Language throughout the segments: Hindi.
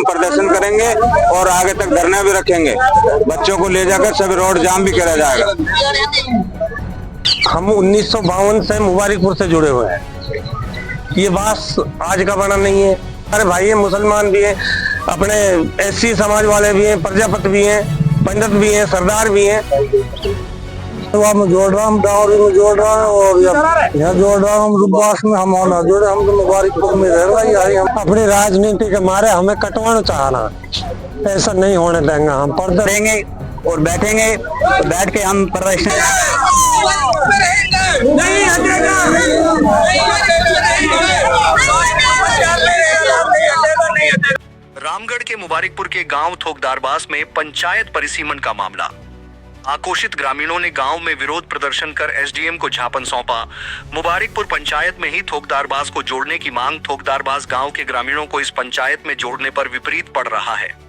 प्रदर्शन करेंगे और आगे तक धरना भी रखेंगे। बच्चों को ले जाकर सभी रोड जाम भी करा जाएगा। हम 1952 से मुबारकपुर से जुड़े हुए हैं। ये बात आज का बना नहीं है। हमारे भाई हैं, मुसलमान भी हैं, अपने एससी समाज वाले भी हैं, प्रजापति भी हैं, पंडित भी हैं, सरदार भी हैं। तो मैं जोड़ रहा हूँ, डावरी में जोड़ रहा हूँ और यहाँ जोड़ रहा हूँ। रुबास में हम होना जोड़े, हम तो मुबारकपुर में रह रहा है। हम अपनी राजनीति के मारे हमें कटवाना चाहना, ऐसा नहीं होने देंगे। हम पर्दे देंगे और बैठेंगे, तो बैठ के हम प्रदर्शन रामगढ़ के मुबारकपुर के गांव थोकदारबास में पंचायत परिसीमन का मामला। आक्रोशित ग्रामीणों ने गांव में विरोध प्रदर्शन कर एसडीएम को ज्ञापन सौंपा। मुबारकपुर पंचायत में ही थोकदारबास को जोड़ने की मांग थोकदारबास गांव के ग्रामीणों को इस पंचायत में जोड़ने पर विपरीत पड़ रहा है।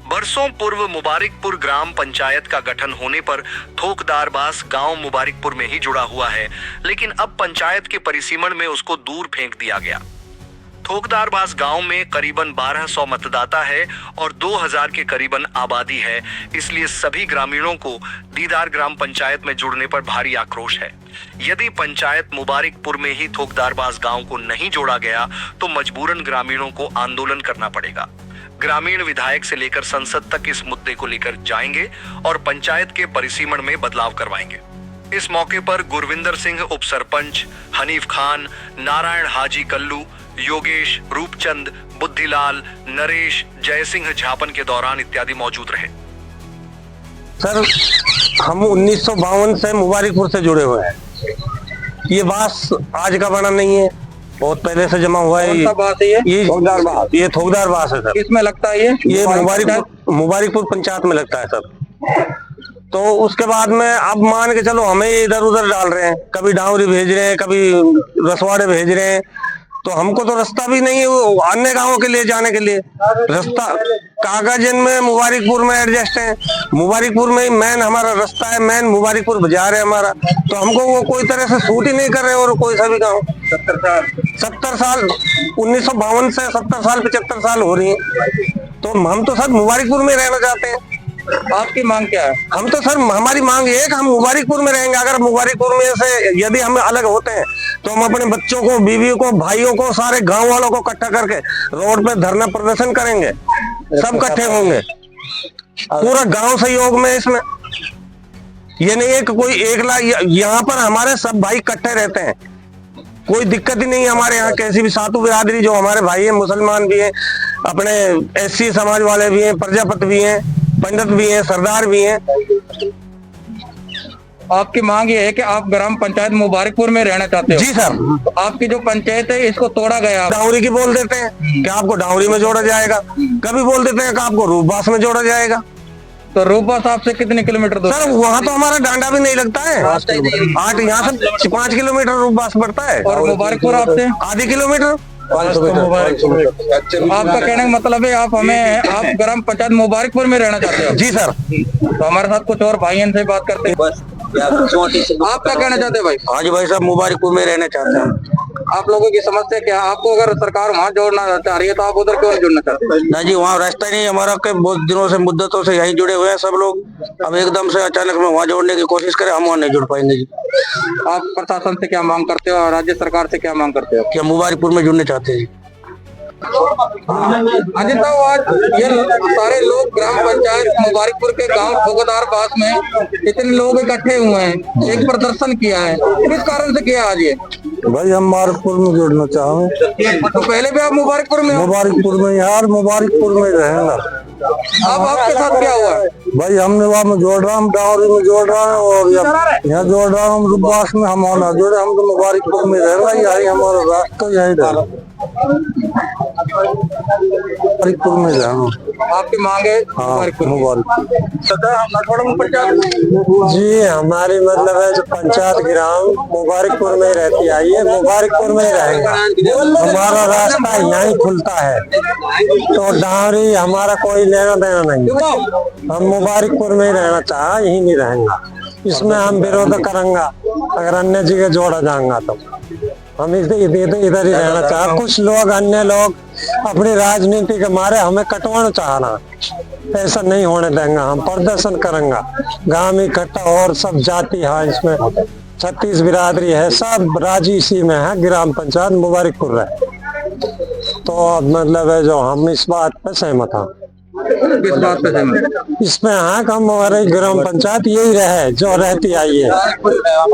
बरसों पूर्व मुबारकपुर ग्राम पंचायत का गठन होने पर थोकदारबास गांव मुबारकपुर में ही जुड़ा हुआ है, लेकिन अब पंचायत के परिसीमन में उसको दूर फेंक दिया गया। थोकदारबास गांव में करीबन 1200 मतदाता है और 2000 के करीबन आबादी है, इसलिए सभी ग्रामीणों को दीदार ग्राम पंचायत में जुड़ने पर भारी आक्रोश है। यदि पंचायत मुबारकपुर में ही थोकदारबास गांव को नहीं जोड़ा गया तो मजबूरन ग्रामीणों को आंदोलन करना पड़ेगा। ग्रामीण विधायक से लेकर संसद तक इस मुद्दे को लेकर जाएंगे और पंचायत के परिसीमन में बदलाव करवाएंगे। इस मौके पर गुरविंदर सिंह उप सरपंच, हनीफ खान, नारायण हाजी कल्लू, योगेश, रूपचंद, बुद्धिलाल, नरेश, जयसिंह ज्ञापन के दौरान इत्यादि मौजूद रहे। सर, हम 1952 से मुबारकपुर से जुड़े हुए हैं। ये बात आज का बना नहीं है, बहुत पहले से जमा हुआ है। ये थोकदारबास है सर। इसमें लगता है ये मुबारकपुर पंचायत में लगता है सर। तो उसके बाद में अब मान के चलो हमें इधर उधर डाल रहे हैं, कभी डावरी भेज रहे हैं, कभी रसवाड़े भेज रहे हैं। तो हमको तो रास्ता भी नहीं है वो अन्य गांवों के लिए जाने के लिए। रास्ता कागज में मुबारकपुर में एडजस्ट है, मुबारकपुर में ही मेन हमारा रास्ता है, मेन मुबारकपुर बाजार है हमारा। तो हमको वो कोई तरह से सूट ही नहीं कर रहे। और कोई सा भी गाँव 70 साल 1952 से 70 साल 75 साल हो रही है। तो हम तो सर मुबारकपुर में रहना चाहते हैं। आपकी मांग क्या है? हम तो सर, हमारी मांग ये है कि हम मुबारकपुर में रहेंगे। अगर मुबारकपुर में से यदि हम अलग होते हैं तो हम अपने बच्चों को, बीवियों को, भाइयों को, सारे गांव वालों को इकट्ठा करके रोड पे धरना प्रदर्शन करेंगे। सब इकट्ठे होंगे, पूरा गांव सहयोग में। इसमें ये नहीं है कि कोई एक लाख, यहाँ पर हमारे सब भाई इकट्ठे रहते हैं, कोई दिक्कत ही नहीं है हमारे यहाँ। कैसी भी सातु बिरादरी जो हमारे भाई है, मुसलमान भी है, अपने एससी समाज वाले भी हैं, प्रजापति भी हैं, पंडित भी हैं, सरदार भी हैं। आपकी मांग ये है कि आप ग्राम पंचायत मुबारकपुर में रहना चाहते हो? जी सर। तो आपकी जो पंचायत है इसको तोड़ा गया। डावरी की बोल देते हैं कि आपको डावरी में जोड़ा जाएगा, कभी बोल देते हैं कि आपको रूपबास में जोड़ा जाएगा। तो रूपबास आपसे कितने किलोमीटर दूर? सर वहाँ तो हमारा डांडा भी नहीं लगता है। 8 यहाँ से 5 किलोमीटर रूपबास पड़ता है। और मुबारकपुर आपसे आधी किलोमीटर। आपका कहने का मतलब है आप ग्राम पंचायत मुबारकपुर में रहना चाहते हो? जी सर। तो हमारे साथ कुछ और भाई से बात करते हैं। बस आप क्या कहना चाहते हैं भाई? हाँ जी भाई साहब, मुबारकपुर में रहना चाहते हैं। आप लोगों की समस्या क्या है? आपको अगर सरकार वहाँ जोड़ना चाह रही है तो आप उधर क्यों नहीं जुड़ना चाहते? नहीं जी, वहाँ रास्ता ही नहीं हमारा के बहुत दिनों से, मुद्दतों से यहीं जुड़े हुए हैं सब लोग। अब एकदम से अचानक में वहाँ जोड़ने की कोशिश करें, हम वहाँ नहीं जुड़ पाएंगे जी। आप प्रशासन से क्या मांग करते हो और राज्य सरकार से क्या मांग करते हो? क्या मुबारकपुर में जुड़ने चाहते हैं जी। अजित साहब, आज ये सारे लोग ग्राम पंचायत मुबारकपुर के गांव थोकदारबास में इतने लोग इकट्ठे हुए हैं, एक प्रदर्शन किया है, किस कारण से किया आज ये? भाई हम मुबारकपुर में जुड़ना चाहें। तो पहले भी आप मुबारकपुर में? मुबारकपुर में यार, मुबारकपुर में रहेगा। अब आपके साथ क्या हुआ? भाई हमने वहाँ में जोड़ रहा हूँ, डावरी में जोड़ रहा हूँ और यहाँ जोड़ रहा हूँ रूपबास में। हम होना जोड़े, हम तो मुबारकपुर में रहना, यही हमारा रास्ता यही रहा। मुबारकपुर में रहना आपकी मांग है? मुबारकपुर जी। हमारी मतलब है जो पंचायत ग्राम मुबारकपुर में रहती है, ये मुबारकपुर में रहेगा। हमारा रास्ता यहीं खुलता है, तो डावरी हमारा कोई लेना देना नहीं। हम मुबारकपुर में ही रहना चाह, यहीं नहीं रहेंगे। इसमें हम विरोध करेंगे अगर अन्य जगह जोड़ा जाएगा तो। हम इधर ही रहना चाहते। कुछ लोग, अन्य लोग अपनी राजनीति के मारे हमें कटवाना चाहना, ऐसा नहीं होने देंगे। हम प्रदर्शन करेंगे, गांव में इकट्ठा और सब जाति है इसमें, 36 बिरादरी है, सब राजी इसी में है, ग्राम पंचायत मुबारकपुर है। तो अब मतलब है जो हम इस बात पे सहमत हैं। किस बात पे सहमत? इसमें हाँ हम हमारे ग्राम पंचायत यही रहे जो रहती आई है।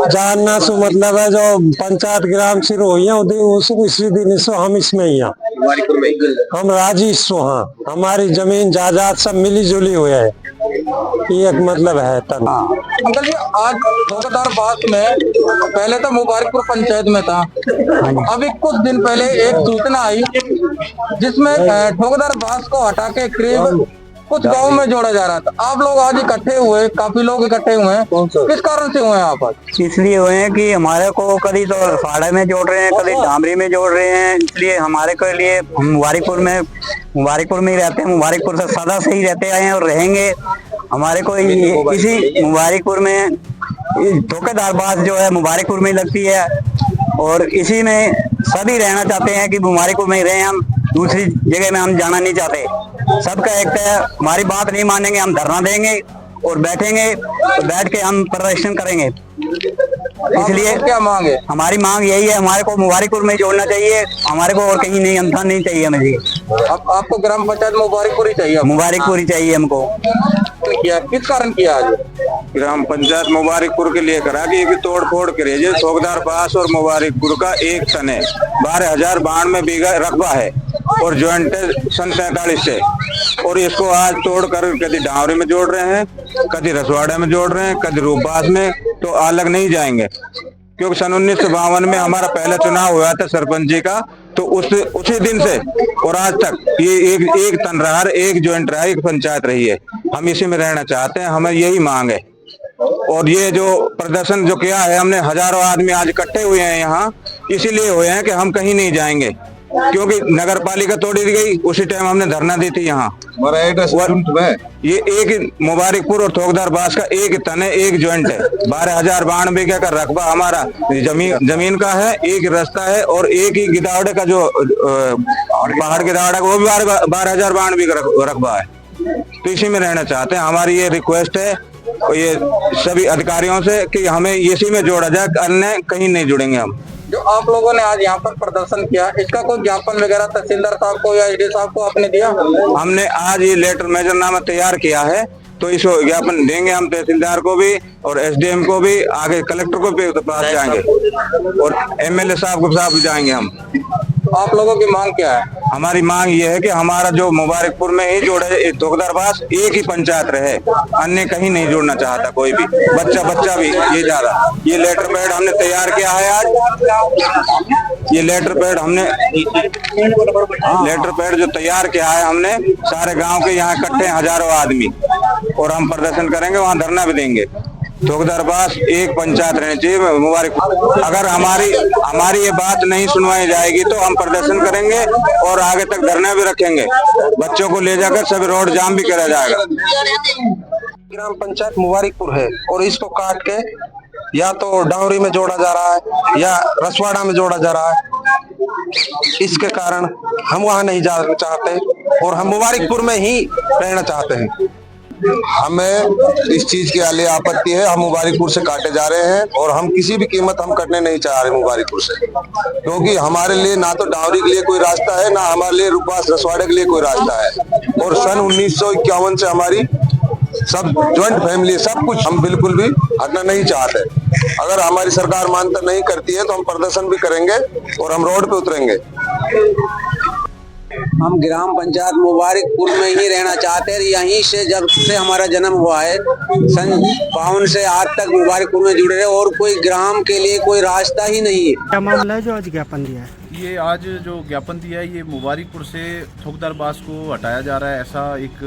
जानना सो मतलब है जो पंचायत ग्राम शुरू हुई है उसी दिन से हम इसमें ही हैं, हम राजी सो हाँ। हमारी जमीन जायदाद सब मिली जुली हुई है, ये एक मतलब है तब। अंकल जी, आज ठोकदार बास में, पहले तो मुबारकपुर पंचायत में था, अभी कुछ दिन पहले एक सूचना आई जिसमें ठोकदार बास को हटा के करीब कुछ गांव में जोड़ा जा रहा था। आप लोग आज इकट्ठे हुए, काफी लोग इकट्ठे हुए हैं, किस कारण से हुए हैं आप आज? इसलिए हुए हैं कि हमारे को कभी तो फाड़ा में जोड़ रहे हैं, कभी डामरी में जोड़ रहे हैं, इसलिए हमारे के लिए हम मुबारकपुर में ही रहते हैं। मुबारकपुर से सदा से ही रहते आए हैं और रहेंगे। हमारे को इसी मुबारकपुर में ठोकेदार बास जो है मुबारकपुर में लगती है और इसी में सभी रहना चाहते हैं कि मुबारकपुर में ही रहे। हम दूसरी जगह में हम जाना नहीं चाहते। सबका एक है, हमारी बात नहीं मानेंगे हम धरना देंगे और बैठेंगे, तो बैठ के हम प्रदर्शन करेंगे। इसलिए क्या मांग है? हमारी मांग यही है, हमारे को मुबारकपुर में जोड़ना चाहिए, हमारे को और कहीं नहीं, अंतर नहीं चाहिए हमें जी। आपको ग्राम पंचायत मुबारकपुर ही चाहिए? मुबारकपुर ही चाहिए हमको। किया किस कारण किया आज? ग्राम पंचायत मुबारकपुर के लिए करा कि तोड़ फोड़ करे। जो ठोकदार बास और मुबारकपुर का एक तन है, 12,092 बीघा रकबा है और ज्वाइंट सन 43 से, और इसको आज तोड़ कर कभी डावरी में जोड़ रहे हैं, कभी रसवाड़ा में जोड़ रहे हैं, कभी रूपबास में, तो अलग नहीं जाएंगे। क्योंकि सन 1952 में हमारा पहला चुनाव हुआ था सरपंच जी का, तो उसी दिन से और आज तक ये एक तन रहा, एक ज्वाइंट रहा, एक पंचायत रही है। हम इसी में रहना चाहते हैं, हमें यही मांग है। और ये जो प्रदर्शन जो किया है हमने, हजारों आदमी आज इकट्ठे हुए हैं यहाँ, इसीलिए हुए हैं कि हम कहीं नहीं जाएंगे, क्योंकि नगर पालिका तोड़ी गई, उसी टाइम हमने धरना दी थी यहाँ। ये एक मुबारकपुर और ठोकदार बास का एक तन है, एक ज्वाइंट है, 12,092 बीघा का रकबा हमारा जमीन का है, एक रास्ता है और एक ही गिदावड़े का जो पहाड़ गिदावड़ा का वो भी 12,092 बीघा रकबा है। तो इसी में रहना चाहते हैं। हमारी ये रिक्वेस्ट है ये सभी अधिकारियों से कि हमें इसी में जोड़ा जाए, अन्य कहीं नहीं जुड़ेंगे हम। जो आप लोगों ने आज यहाँ पर प्रदर्शन किया, इसका कोई ज्ञापन वगैरह तहसीलदार साहब को या एसडीओ साहब को आपने दिया? हमने आज ये लेटर मेजरनामा तैयार किया है, तो इसको ज्ञापन देंगे हम तहसीलदार को भी और एसडीएम को भी, आगे कलेक्टर को भी पास जाएंगे और एमएलए साहब को साथ जाएंगे हम। आप लोगों की मांग क्या है? हमारी मांग ये है कि हमारा जो मुबारकपुर में ही जोड़े ठोकदार बास एक ही पंचायत रहे, अन्य कहीं नहीं जोड़ना चाहता कोई भी, बच्चा भी ये ज्यादा। ये लेटर पैड हमने तैयार किया है आज, ये लेटर पैड जो तैयार किया है हमने, सारे गांव के यहाँ इकट्ठे हैं हजारों आदमी, और हम प्रदर्शन करेंगे, वहाँ धरना भी देंगे। ठोकदार बास एक पंचायत रहनी चाहिए मुबारकपुर। अगर हमारी ये बात नहीं सुनवाई जाएगी तो हम प्रदर्शन करेंगे और आगे तक धरना भी रखेंगे। बच्चों को ले जाकर सभी रोड जाम भी करा जाएगा। ग्राम पंचायत मुबारकपुर है और इसको काट के या तो डावरी में जोड़ा जा रहा है या रसवाड़ा में जोड़ा जा रहा है। इसके कारण हम वहां नहीं जाना चाहते और हम मुबारकपुर में ही रहना चाहते हैं। हमें इस चीज के लिए आपत्ति है, हम मुबारकपुर से काटे जा रहे हैं और हम किसी भी कीमत हम कटने नहीं चाह रहे मुबारकपुर से, क्योंकि हमारे लिए ना तो डावरी के लिए कोई रास्ता है, ना हमारे लिए रूपबास रसवाड़े के लिए कोई रास्ता है। और सन 1951 से हमारी सब ज्वाइंट फैमिली, सब कुछ हम बिल्कुल भी हटना नहीं चाहते। अगर हमारी सरकार मान्यता नहीं करती है तो हम प्रदर्शन भी करेंगे और हम रोड पे उतरेंगे। हम ग्राम पंचायत मुबारकपुर में ही रहना चाहते हैं। यहीं से जब से हमारा जन्म हुआ है, सन 52 से आज तक मुबारकपुर में जुड़े रहे और कोई ग्राम के लिए कोई रास्ता ही नहीं है। क्या मामला है जो आज ज्ञापन दिया है? ये आज जो ज्ञापन दिया है, ये मुबारकपुर से ठोकदार बास को हटाया जा रहा है, ऐसा एक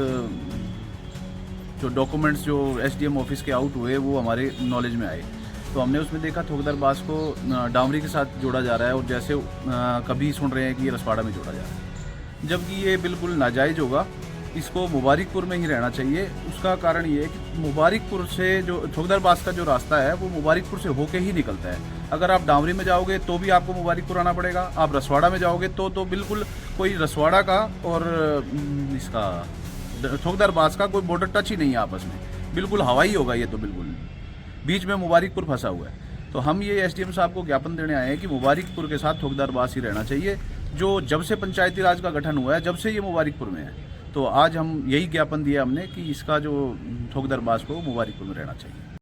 जो डॉक्यूमेंट्स जो एसडीएम ऑफिस के आउट हुए वो हमारे नॉलेज में आए, तो हमने उसमें देखा ठोकदार बास को डामरी के साथ जोड़ा जा रहा है और जैसे कभी सुन रहे हैं कि ये रसवाड़ा में जोड़ा जा रहा है, जबकि ये बिल्कुल नाजायज़ होगा। इसको मुबारकपुर में ही रहना चाहिए। उसका कारण ये है कि मुबारकपुर से जो ठोकदार बास का जो रास्ता है वो मुबारकपुर से होके ही निकलता है। अगर आप डामरी में जाओगे तो भी आपको मुबारिकपुर आना पड़ेगा, आप रसवाड़ा में जाओगे तो बिल्कुल कोई रसवाड़ा का और इसका ठोकदार बास का कोई बॉर्डर टच ही नहीं है आपस में, बिल्कुल हवाई होगा ये, तो बिल्कुल बीच में मुबारिकपुर फंसा हुआ है। तो हम ये एसडीएम साहब को ज्ञापन देने आए हैं कि मुबारिकपुर के साथ ठोकदार बास ही रहना चाहिए, जो जब से पंचायती राज का गठन हुआ है, जब से ये मुबारिकपुर में है। तो आज हम यही ज्ञापन दिया हमने कि इसका जो ठोकदार बास को मुबारिकपुर में रहना चाहिए।